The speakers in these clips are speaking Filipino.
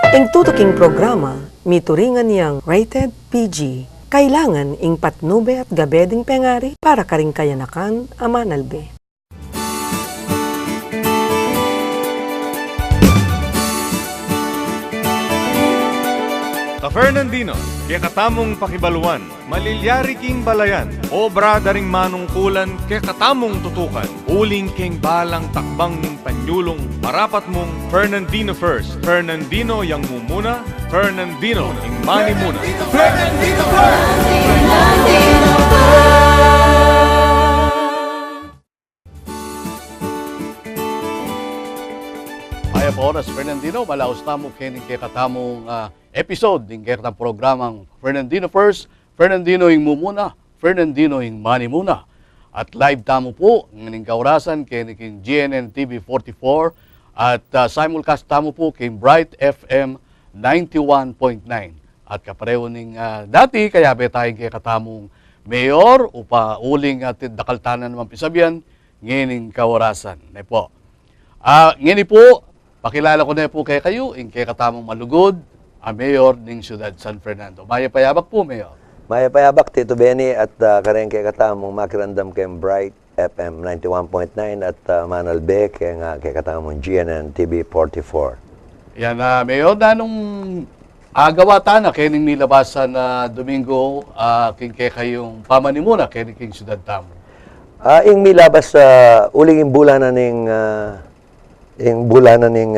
Ing tutuking programa, mituringan niyang rated PG. Kailangan ing patnube at gabeding pengari para karing kayanakan amanalbe. Ka Fernandino, kaya katamong pakibaluan, malilyari king balayan, obra daring manungkulan, kaya katamong tutukan, uling king balang takbang ning panyulong, marapat mong Fernandino first, Fernandino yang mumuna, Fernandino ing mani muna. Fernandino first! Ay po oras, Fernandino, malaos tamo kining kaya katamong episode ng kaya katang programang Fernandino First, Fernandino yung mumuna, Fernandino yung mani muna. At live tamo po ng kaurasan kining GNN TV 44 at simulcast tamo po kay Bright FM 91.9. At kapareho ning dati kaya ba tayo kaya katamong mayor upa uling at dakaltanan naman pisabyan ngining kaurasan. Ne po. Ngini po, pakilala ko na po kayo, in kaya katamong malugod, mayor ng siyudad San Fernando. Maya payabak po, Mayor. Maya payabak, Tito Benny, at kareng kaya katamong makirandam kay Bright FM 91.9 at Manal B, kaya katamong GNN TV 44. Yan, Mayor, na nung agawata na kayo nilabasan na Domingo, kaya kayong pamanimuna, kaya king siyudad tamo. Ing milabas sa uling imbulanan ng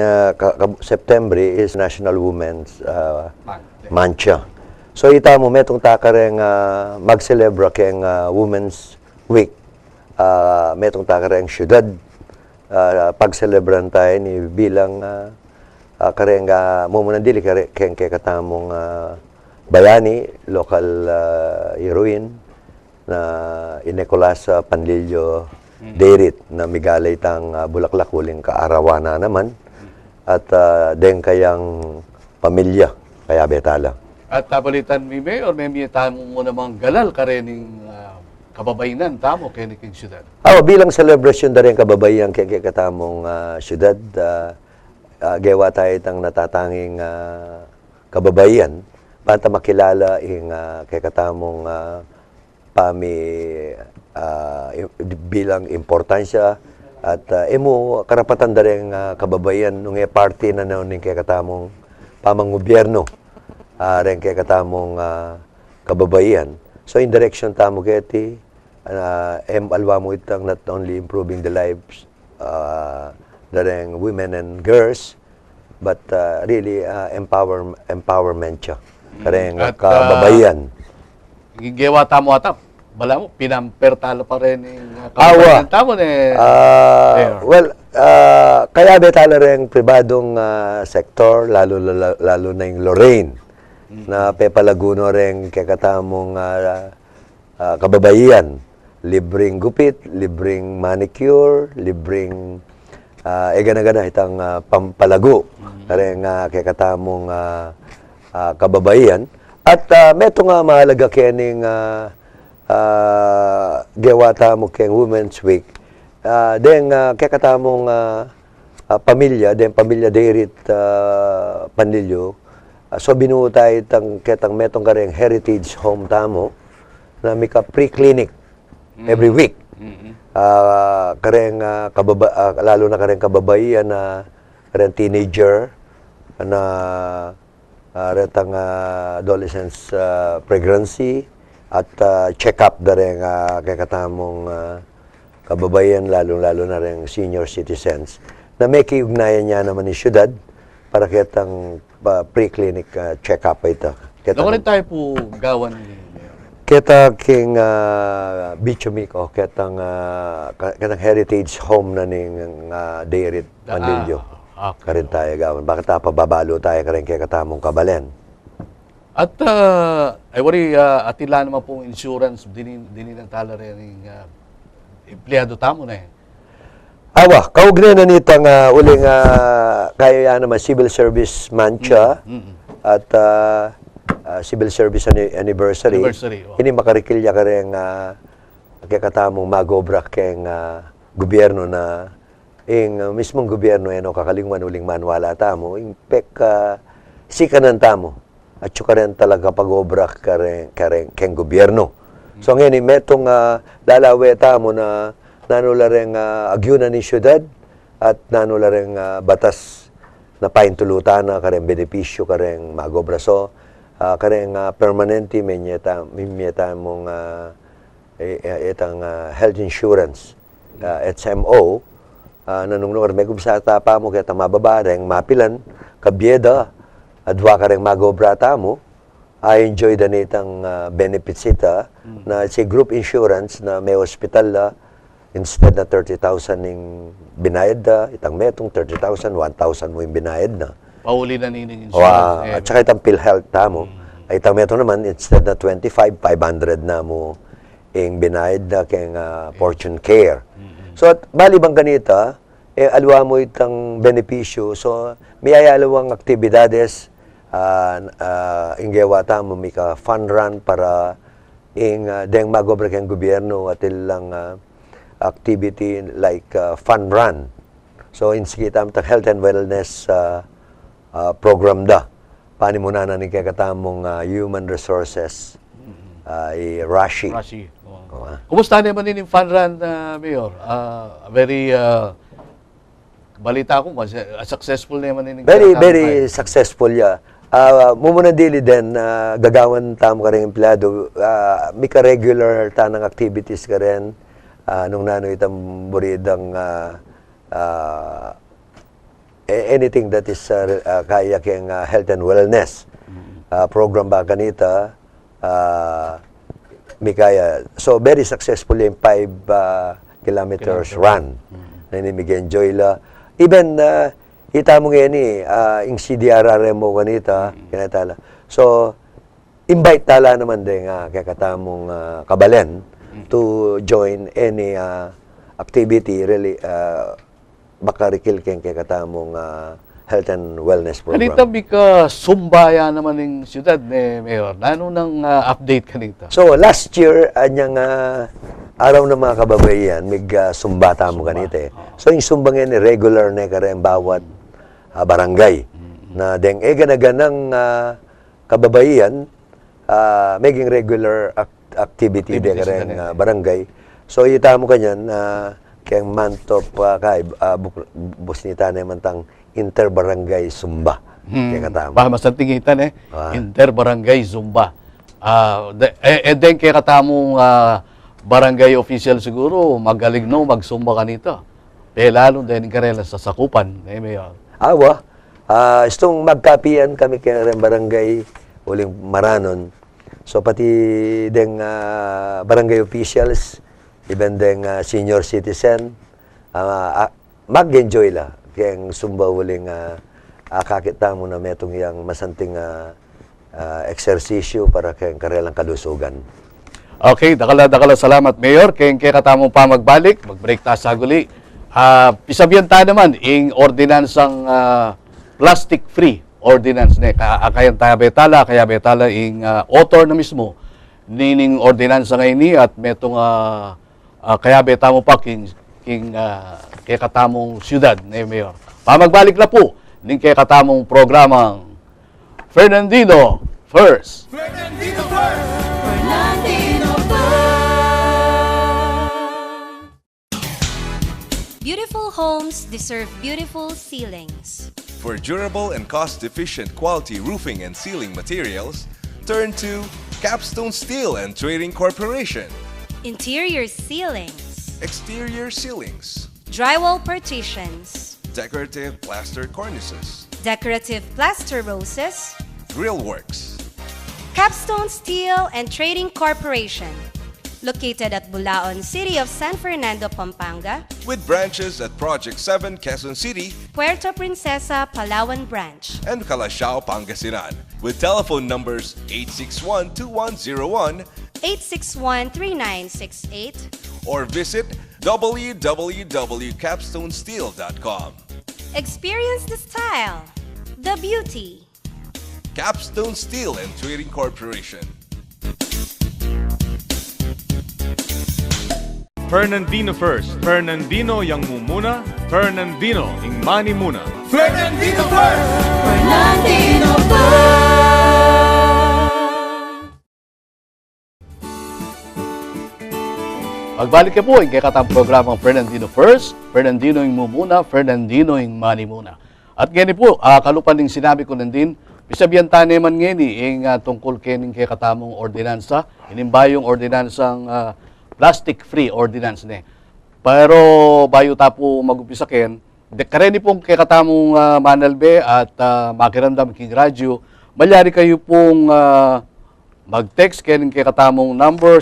September is National Women's Mancha. So ita mo metong takareng mag-celebra keng Women's Week. Metong takareng syudad pag-celebran tayo ni bilang kareng mumunandili keng katamong bayani, local heroine na Nicolas Panlilio Derit na migalay tang bulaklak huling kaarawana naman at den kayang pamilya kaya betala. At tabalitan mi Mayor, may tamo mo namang galal karening kababayanan tamo kay king siyudad. Bilang celebration da rin kababayan kaya katamong siyudad, gawa tayo itang natatanging kababayan para makilala ing kaya katamong bilang importansya at emo karapatan da rin kababayan nung party na nauning kaya katamong pamangobyerno rin kaya katamong kababayan. So in direction tamo keti alwa mo itang not only improving the lives da rin women and girls but really empowerment siya kareng kababayan. Gigewa tamo atap. Bala mo, pinamper talo pa rin yung kababayan tamo ni kaya betala rin pribadong sektor, lalo na yung Lorraine, na pepalaguno rin kakatamong kababayan. Libreng gupit, libreng manicure, libreng gana-gana itang pampalago rin kakatamong kababayan. At meto nga mahalaga kening gewata mo keng Women's Week. Kakatamong pamilya Derit Panlilio. So binuo tayo ketang metong kareng heritage home tamo na mika pre-clinic every week. Kareng lalo na kareng kababayan na kareng teenager na retang adolescence pregnancy at check-up da rin kakatamong kababayan, lalo na rin senior citizens na may kiugnayan niya naman ni syudad para kitang pre-clinic check-up ito. Doon rin tayo po gawan ni Kita king Bichumik o kitang heritage home na ning Derit Panlilio. Karin tayo gawan. Bakit pababalo tayo karin kaya katamong kabalen? At ay wari atila naman pong insurance dinilang tala rin ng empleyado tamo na kaugnay na nitang uling kaya naman civil service mancha at civil service anniversary. Ini makarikilya ka rin kaya katamong magobra keng gobyerno na mismong gobyerno kakalingwan uling manwala tamo ing pek sikanan tamo. At saka rin talaga pag-obra keng gobyerno. So ngayon, metong lalawe tamo na nanula rin agyunan ni syudad at nanula rin batas na paintulutan na karen benepisyo karen magobra. So, karen permanente minyeta mong itang health insurance HMO nanungnor may gubsata pa mo kaya mababareng mapilan kabyeda adwa kareng magobra tamo I enjoy da nitang benefits ita na si group insurance na may hospital instead na 30,000 ning binayad da itang metong 30,000 1,000 mo yung binayad na Pauli na nining insurance. at saka itang PhilHealth tamo ay itang meto naman instead na 25 500 na mo yung binayad na keng Fortune Care. So at bali bang ganita alwa mo itang benepisyo so may ayalawang aktibidades inggewa tamo mika fund run para deng magobra keng gobyerno at ilang activity like fun run. So insikita am health and wellness program da. Panimuna na ni kakatamong human resources Rashi. Kumusta naman din yung fun run, Mayor? Very balita ko successful naman din. Very successful ya. Mumuna dili din gagawan tamo ka rin empleyado. Mika regular tanang activities ka rin. Nung nano itang buridang anything that is kaya keng health and wellness program ba kanita may kaya so very successful yung 5 kilometers run na enjoy la even ita mo ngayon yung CDRRM mo kanita kinatala so invite tala naman din kaya katamong kabalen to join any activity really makarikil keng kaya katamong health and wellness program. Kanita bika sumbaya naman ng siyudad ni Mayor. Nano nang update kanita? So last year anyang araw ng mga kababayan mig sumbata mo kanita. So yung sumbang yan regular na karen bawat barangay na deng ganaganang kababayan maging regular activity de karen barangay. So ita mo kanyan kaya month of busnita na mantang interbarangay Zumba. Kaya katama. Mas tingitan interbarangay Zumba. Then kaya katamong barangay official siguro magaling no magsumba kanito. Lalo din karela sa sakupan. Mayor. Awa. Itong magkapian kami kaya barangay uling Maranon. So pati deng barangay officials even deng senior citizen mag-enjoy la kaya sumba uling kakita mo na metong yang masanting eksersisyo para kaya karelang kalusugan. Okay, dakala salamat Mayor kaya katamong pa magbalik, mag-break ta sa guli. Pisabyan ta naman ing ordinansang plastic free ordinance ne kaya betala ing author na mismo nining ordinansa ngayon at metong kaya beta mo pa king kaya katamong siyudad na Mayor. Pamagbalik na po ning kaya katamong programang Fernandino First. Fernandino First! Fernandino First! Beautiful homes deserve beautiful ceilings. For durable and cost-efficient quality roofing and ceiling materials, turn to Capstone Steel and Trading Corporation. Interior ceilings, Exterior ceilings, drywall partitions, decorative plaster cornices, decorative plaster roses, grill works. Capstone Steel and Trading Corporation, located at Bulaon, City of San Fernando, Pampanga, With branches at Project 7, Quezon City, Puerto Princesa, Palawan Branch, and Calasiao, Pangasinan. With telephone numbers 861-2101 861-3968. or visit www.capstonesteel.com. Experience the style, the beauty. Capstone Steel and Trading Corporation. Fernandino First. Fernandino yang mumuna, Fernandino ing mani muna. Fernandino First! Fernandino First! Magbalik ka po, ang kakatang programang Fernandino First, Fernandino yung mumuna, Fernandino yung mani muna. At ganyan po, kalupan din sinabi ko nandin, pisabihan taneman ngayon tungkol kening kakatamong ordinansa, inimbayong ordinansang plastic-free ordinance ne. Pero bayo tapo mag-upisa ken, kareni pong kakatamong manalbe at makiramdam king radyo, malyari kayo pong mag-text kening kakatamong number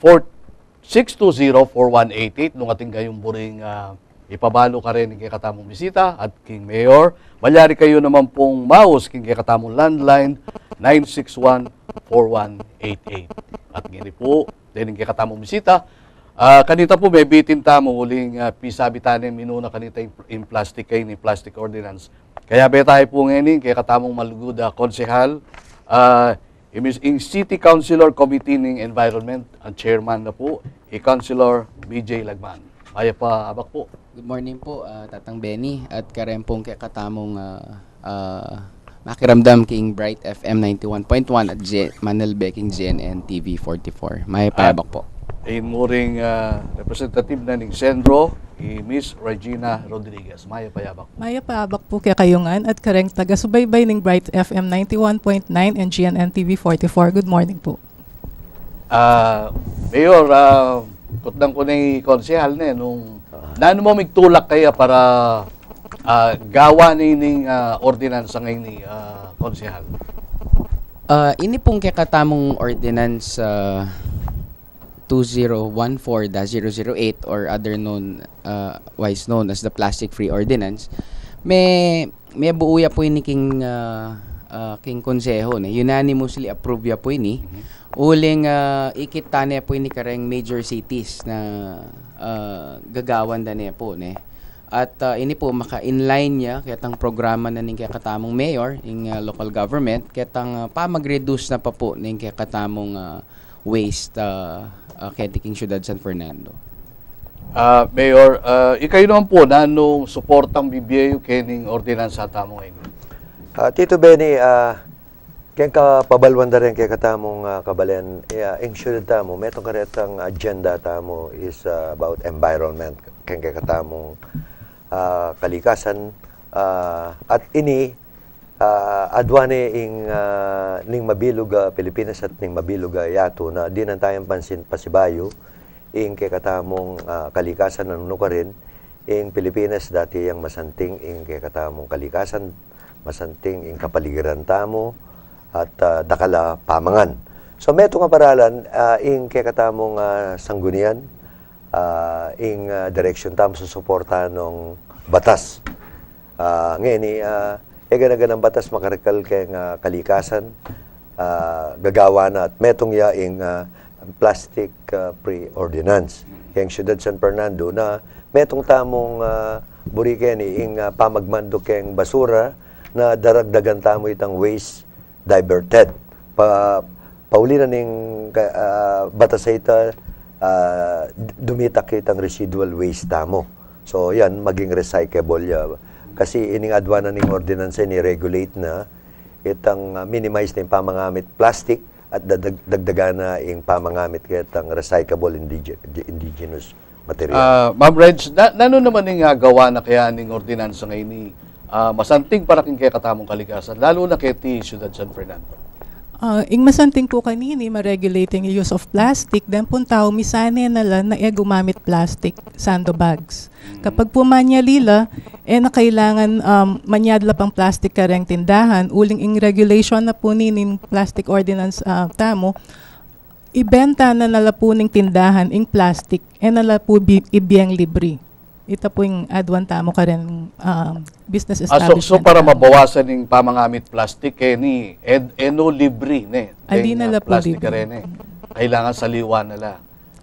0917-620-4188 nung ating kayong buring ipabalo ka rin kay katamong bisita at king mayor. Malyari kayo naman pong mouse king kay katamong landline 961-4188. At gini po, din kay katamong bisita. Kanita po may bitin tamo uling pisabi tanim minuna kanita in plastic kay ni plastic ordinance. Kaya tayo po ngayon kay katamong maluguda konsehal in City Councilor Committee ng Environment, ang chairman na po, Councilor BJ Lagman. Maya pa abak po. Good morning po, Tatang Benny, at karempong kakatamong makiramdam king Bright FM 91.1 at Manalbe king GNN TV 44. May paabak po. Ay muring representative na ng Sendro, Miss Regina Rodriguez. Maya payabak po. Maya paabak po kay kayungan at kareng taga-subaybay ng Bright FM 91.9 and GNN TV 44. Good morning po. Mayor, kutang ko na yung konsehal na nung nano mo migtulak kaya para gawa na yung ordinance ngayon ni konsehal? Ini pong kakatamong ordinance 2014-008 or other wise known as the Plastic Free Ordinance, may buuya po ini king konseho ne unanimously approve ya po ini. Uling ikitane po ini kareng major cities na gagawan da ne po ne. At ini po maka-inline niya ketang programa na ning katamong mayor ing local government ketang pa mag-reduce na pa po ning katamong waste ketiking syudad San Fernando. Mayor, ikayo naman po na nung suportang BBAU kening ordinance sa tamo ngayon. Tito Benny, kaya ka pabalwan da rin kaya katamong kabalen, ang syudad tamo, metong karetang agenda tamo is about environment, kaya katamong kalikasan, at ini, adwane ning mabilog Pilipinas at ning mabilog yato na di nang tayong pansin pasibayo ing kay katamong kalikasan na nuno ka rin ing Pilipinas dati yung masanting ing kay katamong kalikasan masanting ing kapaligiran tamo at dakala pamangan. So meto nga paralan ing kay katamong sanggunian ing direksyon tamo sa suporta ng batas. Ngayon ganaganang batas makarekal kay kalikasan gagawa na at metong yaing plastic free ordinance kay syudad San Fernando na metong tamong buriken ing pamagmando kay basura na daragdagan tamo itang waste diverted pauli na ning batas ita dumitak itang residual waste tamo. So yan maging recyclable kasi ining adwana ning ordinance ni regulate na itang minimize na yung pamangamit plastic at dagdagan na yung pamangamit kaya itang recyclable indigenous material. Ma'am Reg, nano naman yung gawa na kaya ning ordinance ngayon ni masanting para king kaya katamong kalikasan, lalo na kaya ti Ciudad San Fernando? Ing masanting po kanini ma-regulating use of plastic then puntaw misane na lang na gumamit plastic sandbags. Kapag po manyalila na kailangan manyadla pang plastic kareng tindahan uling ing regulation na po nin plastic ordinance tamo ibenta na nala po ning tindahan ing plastic nala po ibiyang libre. Ito po yung adwan tamo karen business establishment. So para mabawasan yung pamangamit plastic ni eno libre ne. Adi na la po plastic libre. Kailangan saliwan nila.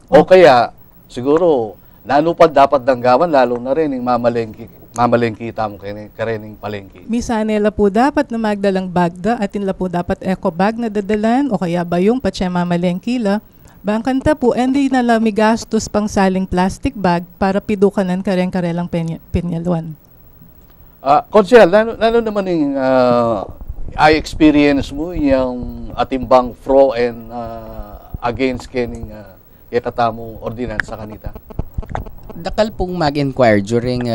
O kaya siguro nanupad dapat danggawan lalo na rin yung mamalengki tamo karening palengki. Misa nila po dapat na magdalang bagda at nila po dapat eco bag na dadalan o kaya bayong patse mamalengki la. Bangkanta po, hindi na lang may gastos pang saling plastic bag para pidukanan karelang pinyalwan. Konsehal, lalo naman yung experience mo yung atimbang pro and against kening kaya katamong ordinansa kanita? Dakal pong mag-inquire during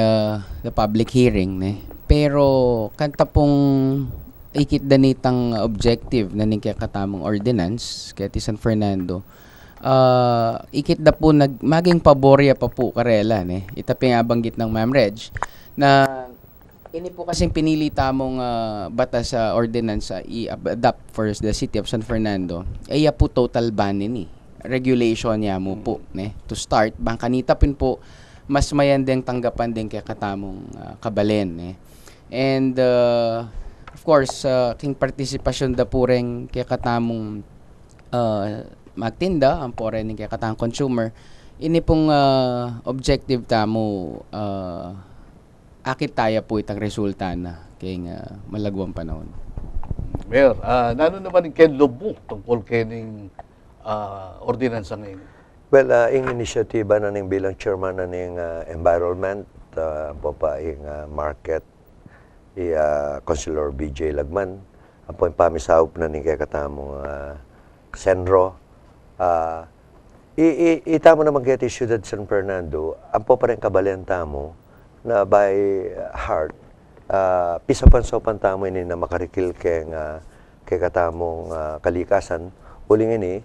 the public hearing, ne. Pero kanta pong ikit danitang objective na ning kaya katamong ordinance kaya ti San Fernando. Ikit da po maging paborya pa po karela, ne. Ita pingabanggit ng Ma'am Reg na ini po kasing pinili tamong batas sa ordinance i-adapt for the city of San Fernando. Iya po total ban ni regulation niya mo po, ne. To start, bang kanita pin po mas mayan din tanggapan din kaya katamong kabalen, ne. And of course, king participation da po rin kaya katamong magtinda, ang po rin kaya katamong consumer. Ini pong objective tamo akit tayo po itang resulta na kay malagwang panahon. Mayor, nano naman yung Ken Lobo tungkol kening ordinansa ngayon? Well, ang inisyatiba na ning bilang chairman na ning environment, po pa yung market, Councilor BJ Lagman, po yung pamisahop na ning kaya katamong Senro. Itamo naman kaya ti Ciudad San Fernando, ang po pa rin kabalenta mo na by heart, pisapan-sopan tamo ini na makarikil kay katamong kalikasan, uling ini,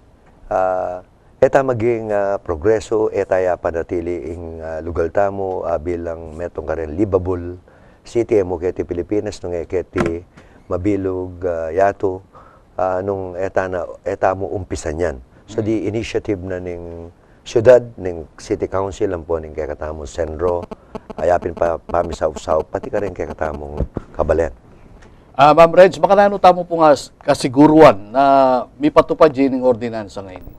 eta maging progreso, eta ya panatili ing lugar tamo bilang metong karen livable city mo kaya ti Pilipinas nung kaya ti mabilog yato nung eta mo umpisan yan. So the initiative na ning syudad, ning city council ang po ning kaya katamong Senro, ayapin pa pamisaw-saw, pati ka rin kaya katamong kabalet. Ma'am Reg, makanano tamo po nga kasiguruan na may patupad yung ordinansa ngayon?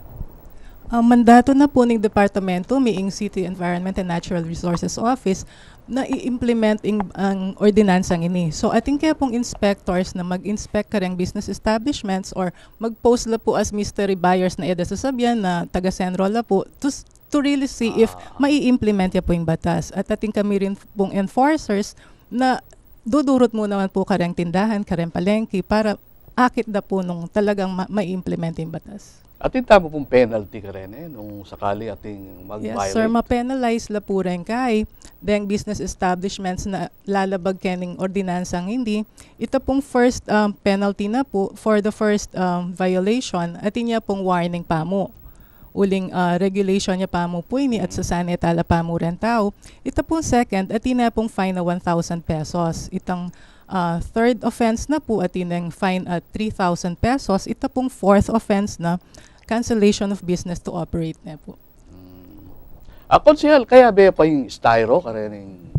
Mandato na po ng departamento, miing City Environment and Natural Resources Office, na i-implement ang ordinansang ini. So, ating kaya pong inspectors na mag-inspect ka rin business establishments or mag-post la po as mystery buyers na eda sasabyan na taga-Senro la po to really see if mai-implement ya po yung batas. At ating kami rin pong enforcers na dudurot mo naman po kareng tindahan, kareng palengke para akit na po nung talagang mai-implement yung batas. Atin tamo pong penalty ka rin nung sakali ating mag-violate? Yes, sir, ma-penalize la po rin kay deng business establishments na lalabag kening ordinansang hindi. Ito pong first penalty na po for the first violation at niya pong warning pa mo. Uling regulation niya pa mo po ini at sa sanitala pa mo rin tao. Ito pong second at niya pong fine na 1,000 pesos. Itong third offense na po at inang fine at 3,000 pesos. Ito pong fourth offense na cancellation of business to operate na po. Konsehal, kaya ba pa yung styro karening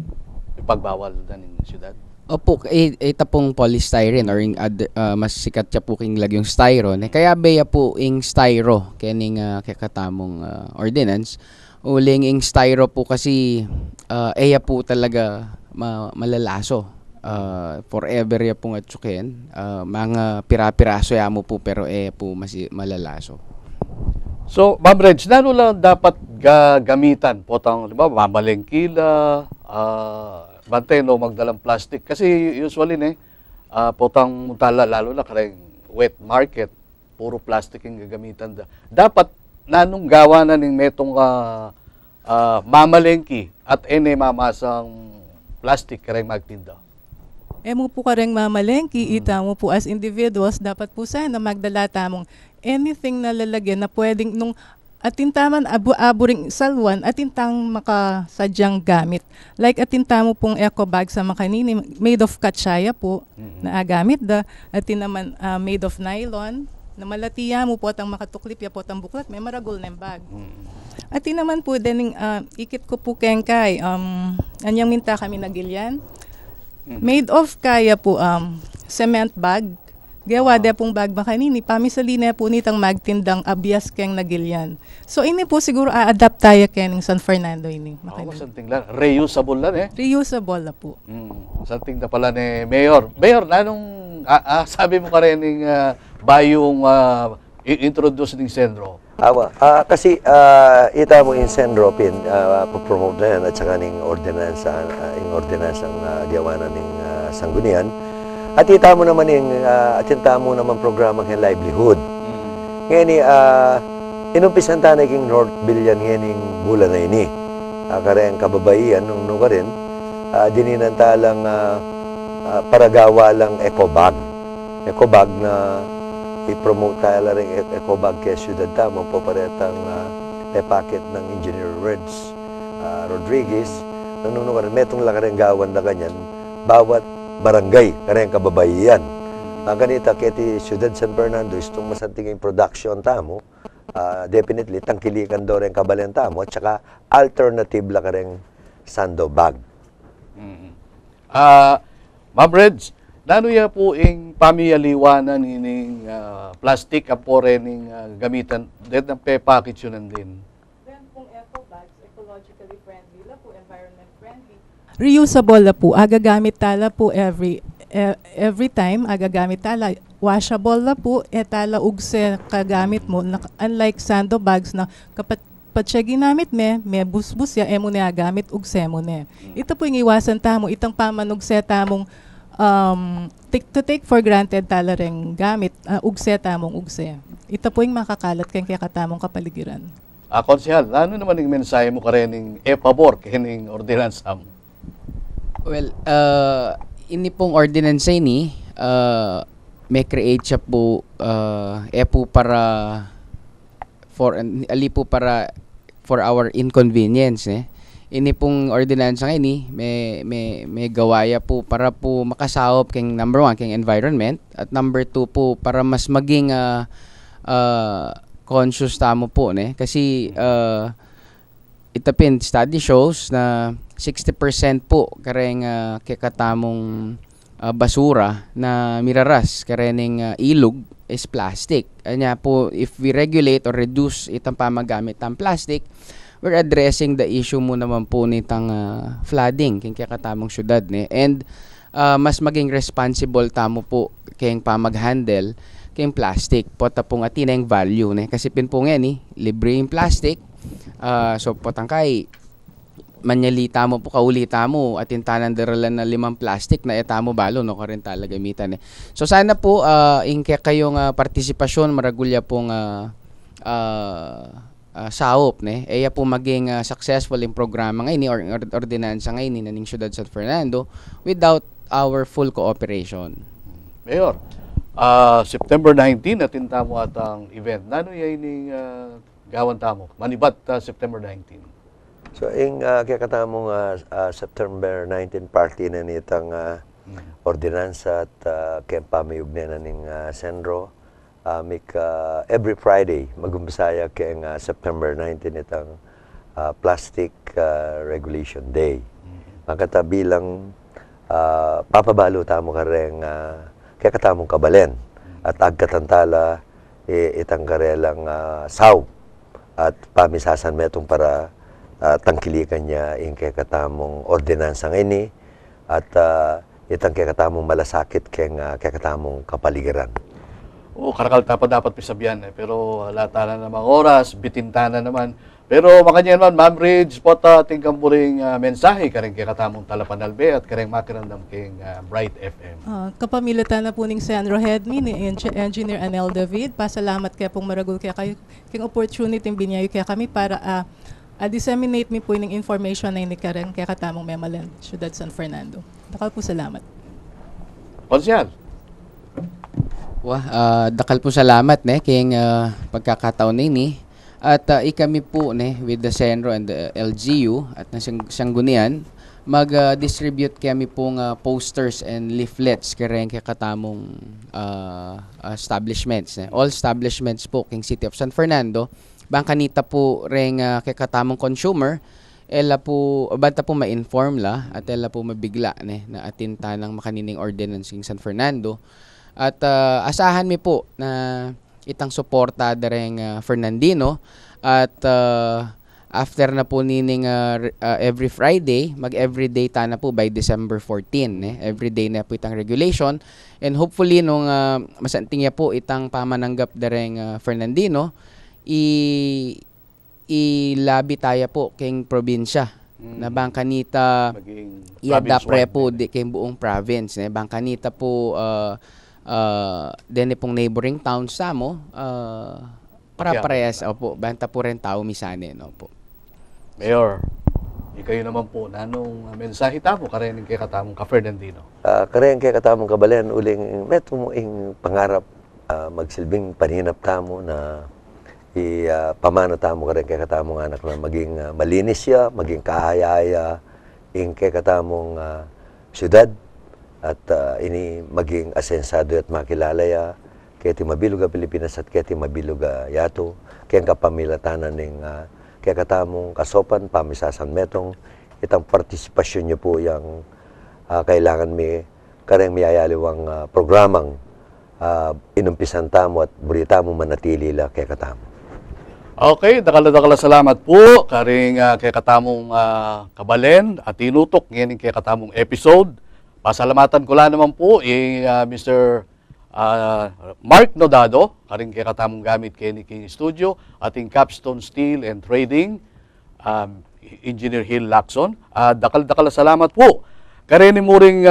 ipagbawal na ng syudad? Opo, ita pong polystyrene or yung mas sikat siya po king lagyong styro. Kaya beya po yung styro kening kakatamong ordinance. Uling yung styro po kasi eya po talaga malalaso. Forever ya pong atsukin. Mga pira-piraso ya mo po pero po mas malalaso. So, Ma'am Reg, lalo lang dapat gamitan po tang, di ba, mamalengkila, bantay no magdalang plastic. Kasi usually, potang mutala, lalo na kareng wet market, puro plastic yung gagamitan. Dapat, nanong gawa na ning metong mamalengki at mamasang plastic kareng magtinda. Mo po kareng mamalengki, ita mo po as individuals, dapat po sana magdala tamong anything na lalagyan na pwedeng nung atintaman aburing salwan atintang makasadyang gamit. Like atintamo pong eco bag sa makanini made of katsaya po na gamit da atin naman made of nylon na malatiya mo po atang makatuklip ya po atang buklat may maragol na bag. Atin naman po dening ikit ko po kengkay anyang minta kami nagilyan. Made of kaya po cement bag. Gawa da pong bag makanini, pamisalina po nitang magtindang abyas keng nagilyan. So ini po siguro a-adapt tayo kening San Fernando ini. Something lang, reusable lang Reusable na po. Something na pala ni Mayor. Mayor, nanong sabi mo ka rin ng bayong introduce ng Senro? Kasi ita mo in Senro pin promote na yan at saka ning ordinance ang gawa na ning sanggunian. At ita mo naman yung programa ng livelihood. Ngayon Inumpisan ta na king North Bilyan nganing bulan na ini. Kare ang kababaihan nung rin, dininan ta lang paragawa lang ecobag. Ecobag na i-promote tayo lang ecobag kay syudad ta, magpaparetang packet ng Engineer Reds Rodriguez. Nung rin, metong lang rin gawan na ganyan, bawat barangay, kare ang kababaihan. Ganita kiti Ciudad San Fernando itong masantingin production tamo, definitely tangkilikan daw rin kabalen tamo, at saka alternative la ka rin sando bag. Ma'am Reds, nano ya po ing pamiyaliwanan ining plastic apo rin gamitan, dead ng package yun din. Then kung eco bags, ecologically friendly la po, environment friendly. Reusable la po, agagamit tala po every time, agagamit tala. Washable la po, tala ugse kagamit mo. Unlike sando bags na kapag patsa ginamit may busbus ya, mo na agamit, ugse mo na. Ito po yung iwasan tamo, itang pamanugse tamong to take for granted tala ring gamit, ugse tamong ugse. Ito po yung makakalat kaya katamong kapaligiran. Konsehal, ano naman yung mensahe mo ka rin ng e-pabor kining ordinance mo? Well, ini pong ordinance ini may create siya po po para for our inconvenience ini pong ordinance ini may gawaya po para po makasahop king number 1 king environment at number 2 po para mas maging conscious tamo po kasi itapin study shows na 60% po kareng kakatamong basura na miraras karening ilog is plastic. Anya po, if we regulate or reduce itang pamagamit ng plastic, we're addressing the issue mo naman po nitang flooding king kakatamong syudad and mas maging responsible tamo po kayong pamag-handle kayong plastic po tapong atinang value kasi pinpo nga libre yung plastic. So potangkay manyalita mo po kaulita mo at intanan daralan na 5 plastic na etamo balo no karon tala gamitan So sana po ingke kayong partisipasyon maragulya pong saop eya po maging successful yung programa ngayon or ordinansa ngayon ning Ciudad San Fernando without our full cooperation. Mayor, September 19 natin tamo atang event. Nano yung gawan tamo? Manibat September 19. So, kaya katamong September 19 party na nitang ordinansa at kaya pamayog na ng Senro. Every Friday, mag-umpasaya kaya September 19 itang Plastic Regulation Day. Magkata bilang papabalo tamo ka rin kaya katamong kabalen at agkatantala itang karelang saw at pamisasan metong para tangkilikan niya yung kakatamong ordinansa ini at itang kakatamong malasakit kakatamong kapaligiran. Karakal dapat pisabihan pero lata na namang oras, bitintana naman. Pero makanya naman, Ma'am Ridge, tingkang buring mensahe karing kakatamong Talapanalbe at karing makirandam king Bright FM. Kapamilatan na po ning Senro Headmi ni Engineer Anel David. Pasalamat kaya pong maragul kaya kayo king opportunity binyayo kaya kami para disseminate mi po yung information na inikaran kaya katamong Memalan, Ciudad San Fernando. Dakal po salamat. Konsyal. Dakal po salamat kayong pagkakataon na ini. At ikami po with the Senro and the LGU at Sanggunian, mag-distribute kami pong posters and leaflets kaya katamong establishments. All establishments po king City of San Fernando. Bangkanita po ring kakatamong consumer, ela po banta po ma-inform la at ela po mabigla na atinta ng makanining ordinance ng San Fernando. At asahan mi po na itang suporta dareng Fernandino at after na po nining every Friday, mag-everyday ta na po by December 14. Everyday na po itang regulation and hopefully nung masanting ya po itang pamananggap dareng Fernandino ilabi tayo po keng probinsya na bangkanita iadapre po keng buong province bangkanita po dene pong neighboring towns samo Para-parehas, opo. Banta po rin tao misanin, opo. Mayor, ikayo naman po, nanong mensahe tamo karening kay katamong ka Fernandino. Karen kay katamong kabalayan uling meto mo ing pangarap magsilbing paninap tamo na pamana tamo karen kay katamong anak na maging malinis siya, maging kahayaya ing kay katamong syudad at ini maging asensado at makilala ya kay ti mabilog a Pilipinas at kay ti mabilog a yato kay kapamilatanan ning kaya katamong kasopan, pamisasan metong, itang partisipasyon niyo po yung kailangan may kareng mayayaliwang programang inumpisan tamo at burita mo manatili la kaya katamo. Okay, dakala salamat po karing kay katamong kabalen at tinutok ngayon kay katamong episode. Pasalamatan ko lang naman po Mr. Mark Nodado, karing kay katamong gamit kay King Studio, ating Capstone Steel and Trading, Engineer Hill Lacson. Dakal salamat po. Karini mo ring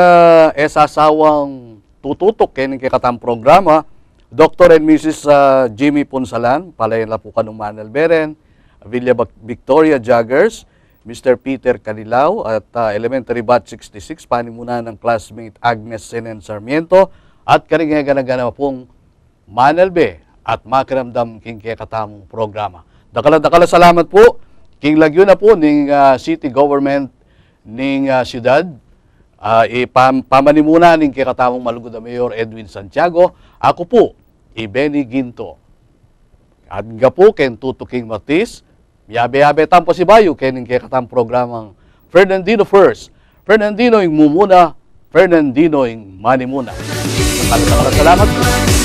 esasawang tututok kay katamong programa, Dr. and Mrs. Jimmy Punsalan, palayan la po kanong Manal Beren, Villa Victoria Joggers, Mr. Peter Canilau, at Elementary Batch 66, panimuna ng classmate Agnes Senen Sarmiento, at karing gana pong Manalbe at makiramdam king kaya katamong programa. Dakala salamat po. King lagyo na po ning city government ning siyudad. Pamanimuna ning kaya katamong malugod na Mayor Edwin Santiago. Ako po, Benny Ginto. At nga po, ken Tutuking Martis. Yabe-yabe tampo si Bayo ken kaya katamong programang Fernandino First. Fernandino ing mumuna, Fernandino ing manimuna. Salamat po.